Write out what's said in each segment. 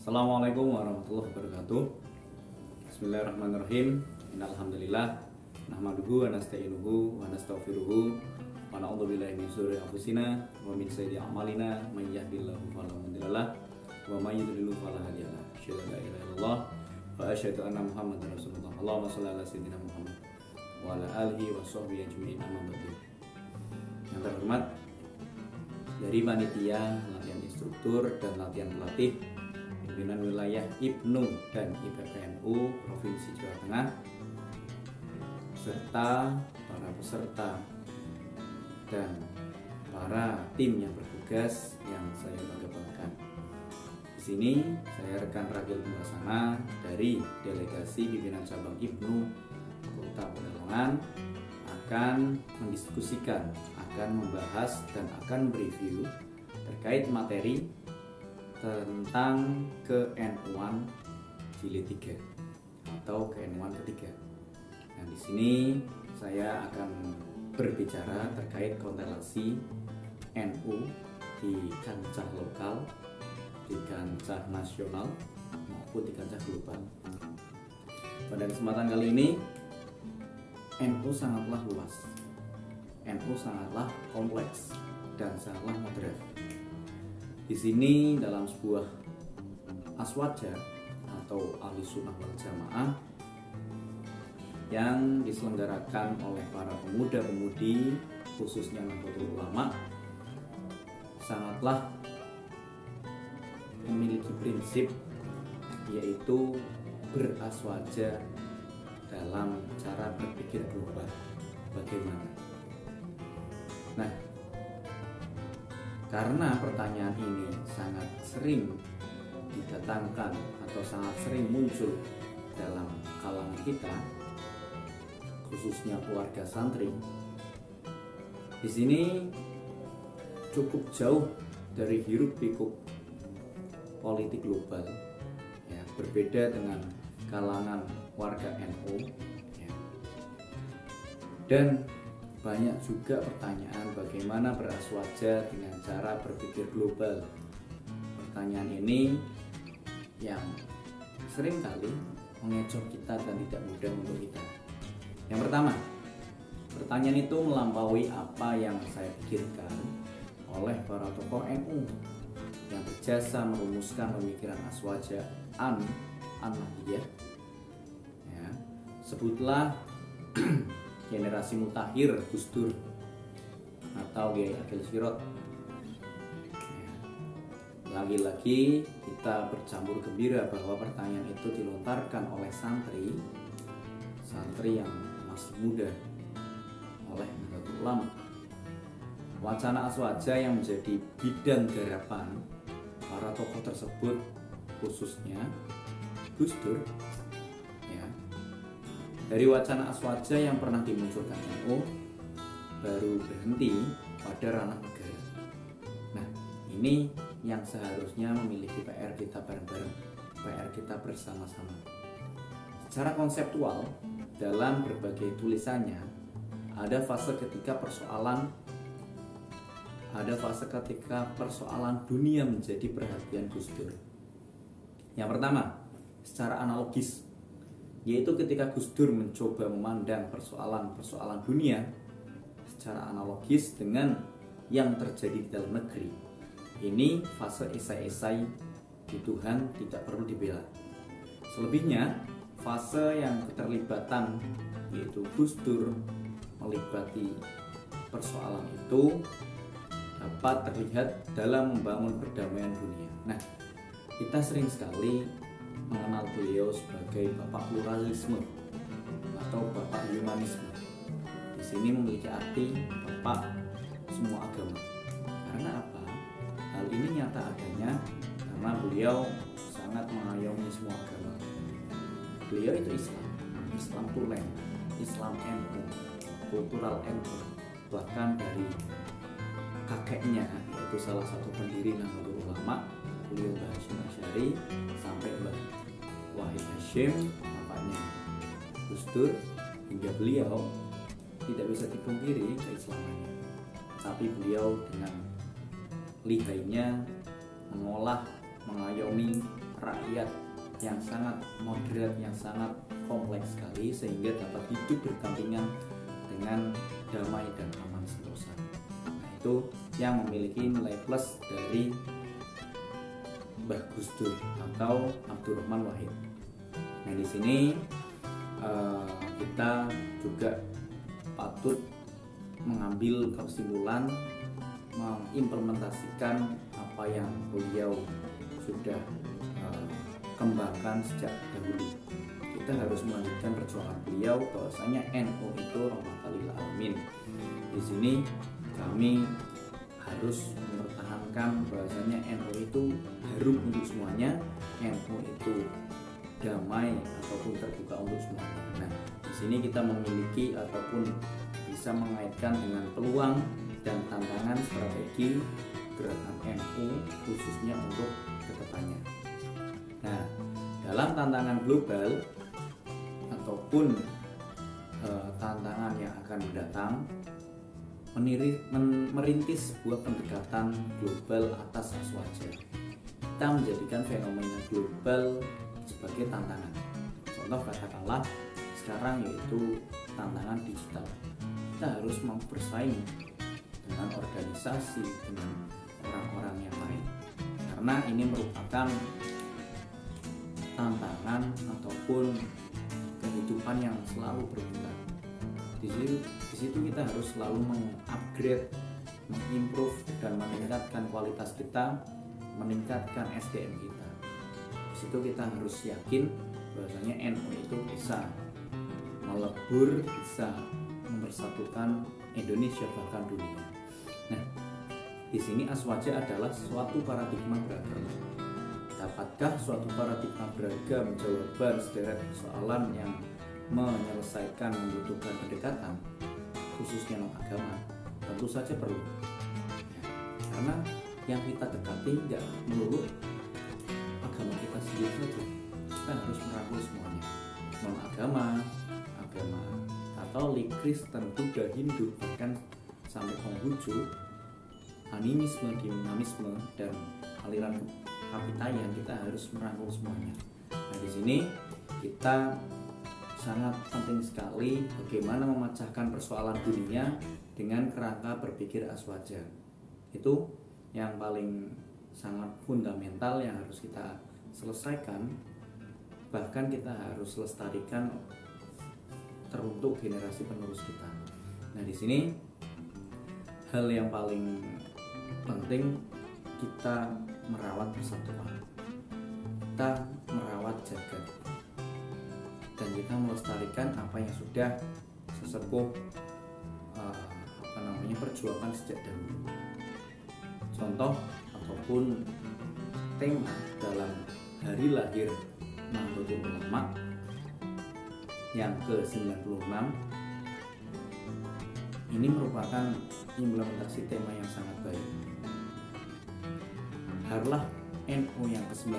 Assalamualaikum warahmatullahi wabarakatuh. Bismillahirrahmanirrahim. Innalhamdulillah nahmaduhu wa nasta'inuhu wa nastaghfiruhu wa na'udzu billahi min syururi anfusina wa min sayyiati a'malina may yahdihillahu fala mudhillalah wa may yudhlil fala hadiyalah. Asyhadu an la ilaha illallah wa asyhadu anna Muhammadar Rasulullah. Allahumma shalli ala sayyidina Muhammad wa ala alihi wa sahbihi ajma'in. Amma ba'du. Yang terhormat dari panitia latihan instruktur dan latihan pelatih pimpinan wilayah IPNU dan IPPNU Provinsi Jawa Tengah serta para peserta dan para tim yang bertugas yang saya banggakan. Di sini saya rekan Ragil Pungkasana dari delegasi pimpinan cabang IPNU Kota Pekalongan akan mendiskusikan, akan membahas dan akan mereview terkait materi tentang ke-N1 jilid 3 atau ke-N1 ketiga. Nah, di sini saya akan berbicara terkait konstelasi NU di kancah lokal, di kancah nasional maupun di kancah global. Pada kesempatan kali ini NU sangatlah luas, NU sangatlah kompleks dan sangatlah modern. Di sini dalam sebuah aswaja atau ahli sunnah wal jamaah yang diselenggarakan oleh para pemuda-pemudi khususnya Nahdlatul Ulama sangatlah memiliki prinsip yaitu beraswaja dalam cara berpikir global. Bagaimana? Nah, karena pertanyaan ini sangat sering didatangkan atau sangat sering muncul dalam kalangan kita, khususnya keluarga santri, di sini cukup jauh dari hiruk-pikuk politik global, ya, berbeda dengan kalangan warga NU, ya. Dan banyak juga pertanyaan bagaimana beraswaja dengan cara berpikir global. Pertanyaan ini yang seringkali mengecoh kita dan tidak mudah untuk kita. Yang pertama, pertanyaan itu melampaui apa yang saya pikirkan oleh para tokoh NU yang berjasa merumuskan pemikiran aswaja an-Nahdliyah. Ya, sebutlah generasi mutakhir Gus Dur atau Kiai Agil Sirot. Lagi-lagi kita bercampur gembira bahwa pertanyaan itu dilontarkan oleh santri yang masih muda, oleh Nahdlatul Ulama. Wacana aswaja yang menjadi bidang garapan para tokoh tersebut khususnya Gus Dur. Dari wacana aswaja yang pernah dimunculkan NU baru berhenti pada ranah negara. Nah, ini yang seharusnya memiliki PR kita bareng-bareng, PR kita bersama-sama. Secara konseptual, dalam berbagai tulisannya ada fase ketika persoalan dunia menjadi perhatian Gus Dur. Yang pertama, secara analogis, yaitu ketika Gus Dur mencoba memandang persoalan dunia secara analogis dengan yang terjadi di dalam negeri. Ini fase esai-esai di Tuhan tidak perlu dibela. Selebihnya, fase yang keterlibatan yaitu Gus Dur melibati persoalan itu dapat terlihat dalam membangun perdamaian dunia. Nah, kita sering sekali mengenal beliau sebagai bapak pluralisme atau bapak humanisme. Di sini memiliki arti bapak semua agama. Karena apa? Hal ini nyata adanya karena beliau sangat mengayomi semua agama. Beliau itu Islam tulen, Islam NU, kultural NU. Bahkan dari kakeknya yaitu salah satu pendiri Nahdlatul Ulama, beliau Hasyim Asy'ari, sampai Wahid Hasyim, bapaknya Gus Dur, hingga beliau tidak bisa dipungkiri keislamannya. Tapi beliau dengan lihainya mengolah, mengayomi rakyat yang sangat moderat, yang sangat kompleks sekali, sehingga dapat hidup berdampingan dengan damai dan aman sentosa. Nah, itu yang memiliki nilai plus dari Mbah Gus Dur atau Abdurrahman Wahid. Nah, di sini kita juga patut mengambil kesimpulan, mengimplementasikan apa yang beliau sudah kembangkan sejak dahulu. Kita harus melanjutkan perjuangan beliau bahwasanya NU itu rahmatan lil alamin. Di sini kami harus mempertahankan bahwasanya NU itu harum untuk semuanya, NU itu damai ataupun terbuka untuk semuanya. Nah, di sini kita memiliki ataupun bisa mengaitkan dengan peluang dan tantangan strategi gerakan NU khususnya untuk kedepannya. Nah, dalam tantangan global ataupun tantangan yang akan mendatang, merintis sebuah pendekatan global atas aswaja. Kita menjadikan fenomena global sebagai tantangan. Contoh katakanlah sekarang yaitu tantangan digital. Kita harus mampu bersaing dengan organisasi, dengan orang-orang yang lain, karena ini merupakan tantangan ataupun kehidupan yang selalu berubah. Di situ kita harus selalu mengupgrade, mengimprove dan meningkatkan kualitas kita, meningkatkan SDM kita. Di situ kita harus yakin bahwasanya NU itu bisa melebur, bisa mempersatukan Indonesia bahkan dunia. Nah, di sini aswaja adalah suatu paradigma beragama. Dapatkah suatu paradigma beragam jawaban sederet persoalan yang menyelesaikan membutuhkan pendekatan khususnya non agama? Tentu saja perlu, karena yang kita dekati nggak melulu agama kita sendiri saja. Kita harus merangkul semuanya, non agama, agama Katolik, Kristen, Buddha, Hindu, bahkan sampai Konghucu, animisme, dinamisme, dan aliran kapitayan. Kita harus merangkul semuanya. Nah, di sini kita sangat penting sekali bagaimana memecahkan persoalan dunia dengan kerangka berpikir aswaja. Itu yang paling sangat fundamental yang harus kita selesaikan, bahkan kita harus lestarikan teruntuk generasi penerus kita. Nah, di sini hal yang paling penting, kita merawat persatuan, kita merawat jagat, dan kita melestarikan apa yang sudah sesepuh perjuangan sejak dahulu. Contoh ataupun tema dalam hari lahir Nahdlatul Ulama yang ke-96 ini merupakan implementasi tema yang sangat baik. Harlah NU yang ke-9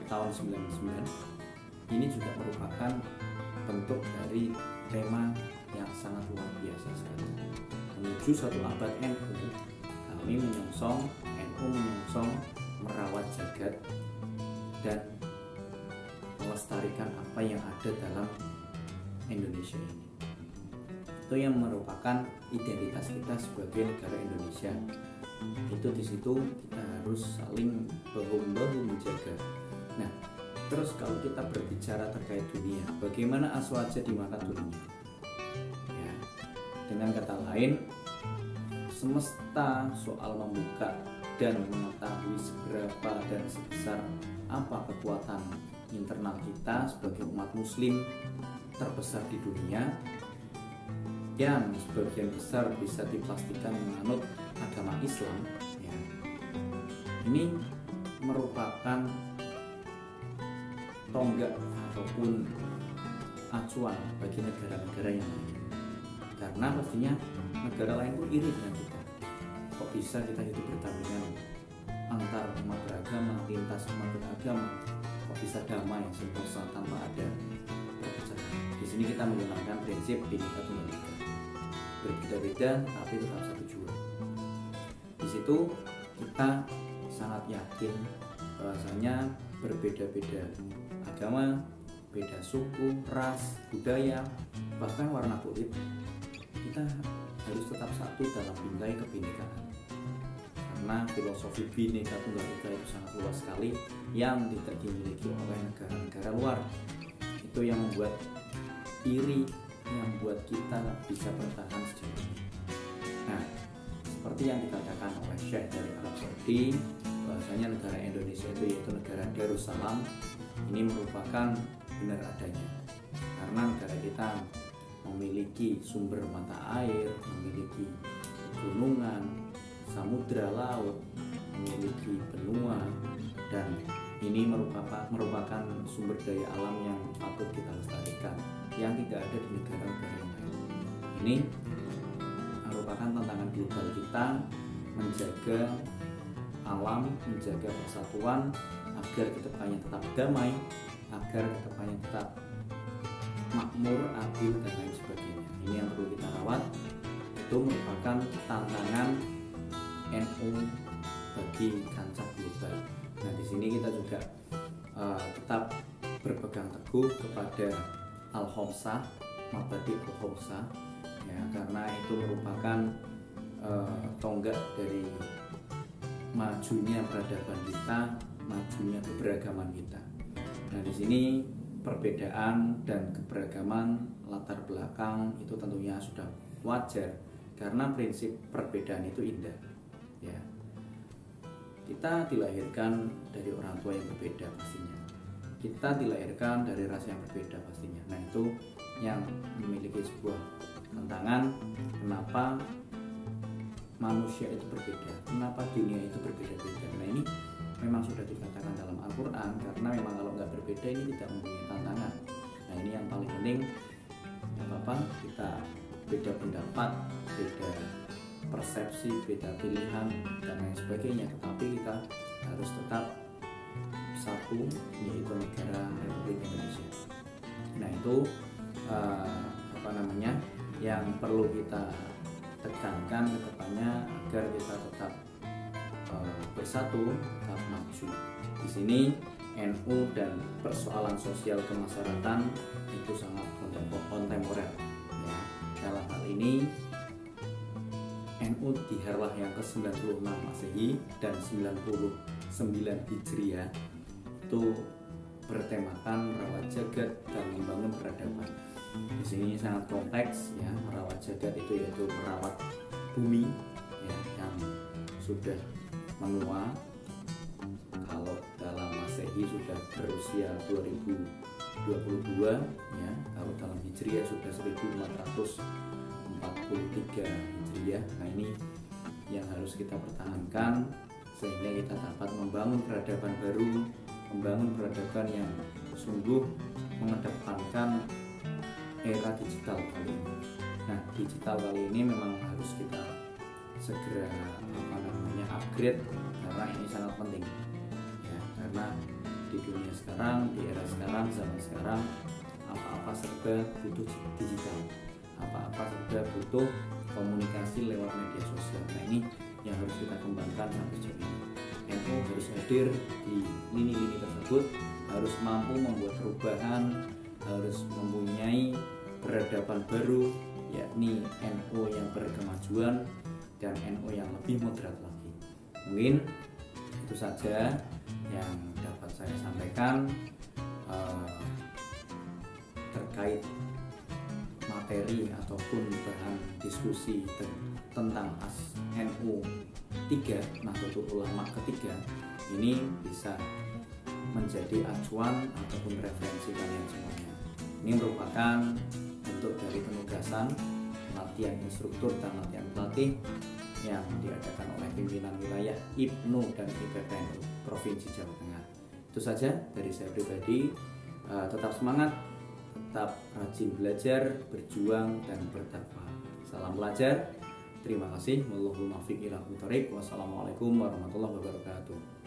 tahun 99 ini juga merupakan bentuk dari tema yang sangat luar biasa sekali. Menuju satu abad NU, kami menyongsong, NU menyongsong merawat jagat dan melestarikan apa yang ada dalam Indonesia ini. Itu yang merupakan identitas kita sebagai negara Indonesia. Itu di situ kita harus saling bahu-membahu menjaga. Nah, terus kalau kita berbicara terkait dunia, bagaimana aswaja di mata dunia? Ya, dengan kata lain, semesta soal membuka dan mengetahui seberapa dan sebesar apa kekuatan internal kita sebagai umat muslim terbesar di dunia, yang sebagian besar bisa dipastikan menganut agama Islam, ya. Ini merupakan tonggak ataupun acuan bagi negara-negara yang lain, karena pastinya negara lain pun iri dengan kita. Kok bisa kita hidup berdampingan antar umat beragama, lintas umat beragama, kok bisa damai sentosa tanpa ada perpecahan? Di sini kita menggunakan prinsip Bhinneka Tunggal Ika, berbeda-beda tapi tetap satu jua. Di situ kita sangat yakin bahwasanya berbeda-beda agama, beda suku, ras, budaya, bahkan warna kulit, kita harus tetap satu dalam bingkai kebinekaan. Karena filosofi Bhinneka Tunggal Ika itu sangat luas sekali yang tidak dimiliki oleh negara-negara luar. Itu yang membuat iri, yang membuat kita bisa bertahan sejauh ini. Nah, seperti yang dikatakan oleh Syekh dari Arab Saudi, bahwasanya negara Indonesia itu yaitu negara Darussalam, ini merupakan benar adanya. Karena negara kita memiliki sumber mata air, memiliki gunungan, samudra laut, memiliki benua, dan ini merupakan sumber daya alam yang patut kita lestarikan, yang tidak ada di negara-negara yang lain. Ini merupakan tantangan global kita menjaga alam, menjaga persatuan agar kedepannya tetap damai, agar kedepannya tetap makmur, adil, dan lain sebagainya. Ini yang perlu kita rawat. Itu merupakan tantangan NU bagi kancah global. Nah, di sini kita juga tetap berpegang teguh kepada Al-Khamsah, Mabadi Al-Khamsah, ya, karena itu merupakan tonggak dari majunya peradaban kita, majunya keberagaman kita. Nah, di sini perbedaan dan keberagaman latar belakang itu tentunya sudah wajar, karena prinsip perbedaan itu indah. Ya, kita dilahirkan dari orang tua yang berbeda pastinya. Kita dilahirkan dari ras yang berbeda pastinya. Nah, itu yang memiliki sebuah tantangan. Kenapa manusia itu berbeda? Kenapa dunia itu berbeda-beda? Nah, ini memang sudah dikatakan dalam Al-Quran, karena memang kalau nggak berbeda ini tidak mempunyai tantangan. Nah, ini yang paling penting. Tidak apa-apa kita beda pendapat, beda persepsi, beda pilihan, dan lain sebagainya, tetapi kita harus tetap satu, yaitu negara Republik Indonesia. Nah, itu yang perlu kita tekankan ke depannya agar kita tetap bersatu, tetap maju. Di sini NU dan persoalan sosial kemasyarakatan itu sangat kontemporer. Ya, dalam hal ini NU di Harlah yang ke-96 Masehi dan 99 Hijriah itu bertemakan merawat jagat dan membangun peradaban. Di sini sangat kompleks ya, merawat jagat itu yaitu merawat bumi ya, yang sudah menua. Kalau dalam Masehi sudah berusia 2022 ya, kalau dalam Hijriah sudah 1443 Hijriah. Nah, ini yang harus kita pertahankan sehingga kita dapat membangun peradaban baru, membangun peradaban yang sungguh mengedepankan era digital kali ini. Nah, digital kali ini memang harus kita segera upgrade karena ini sangat penting ya, karena di dunia sekarang, di era sekarang, zaman sekarang, apa-apa serba butuh digital, apa-apa serba butuh komunikasi lewat media sosial. Nah, ini yang harus kita kembangkan sampai sejauh ini. NU harus hadir di lini-lini tersebut, harus mampu membuat perubahan, harus mempunyai peradaban baru, yakni NU yang berkemajuan dan NU yang lebih moderat lagi. Mungkin itu saja yang dapat saya sampaikan terkait materi ataupun bahan diskusi tentang NU 3, Nahdlatul Ulama ketiga. Ini bisa menjadi acuan ataupun referensi kalian semuanya. Ini merupakan bentuk dari penugasan latihan instruktur dan latihan pelatih yang diadakan oleh pimpinan wilayah IPNU dan IPPNU Provinsi Jawa Tengah. Itu saja dari saya pribadi. Tetap semangat, tetap rajin belajar, berjuang, dan bertakwa. Salam belajar. Terima kasih. Wassalamualaikum warahmatullahi wabarakatuh.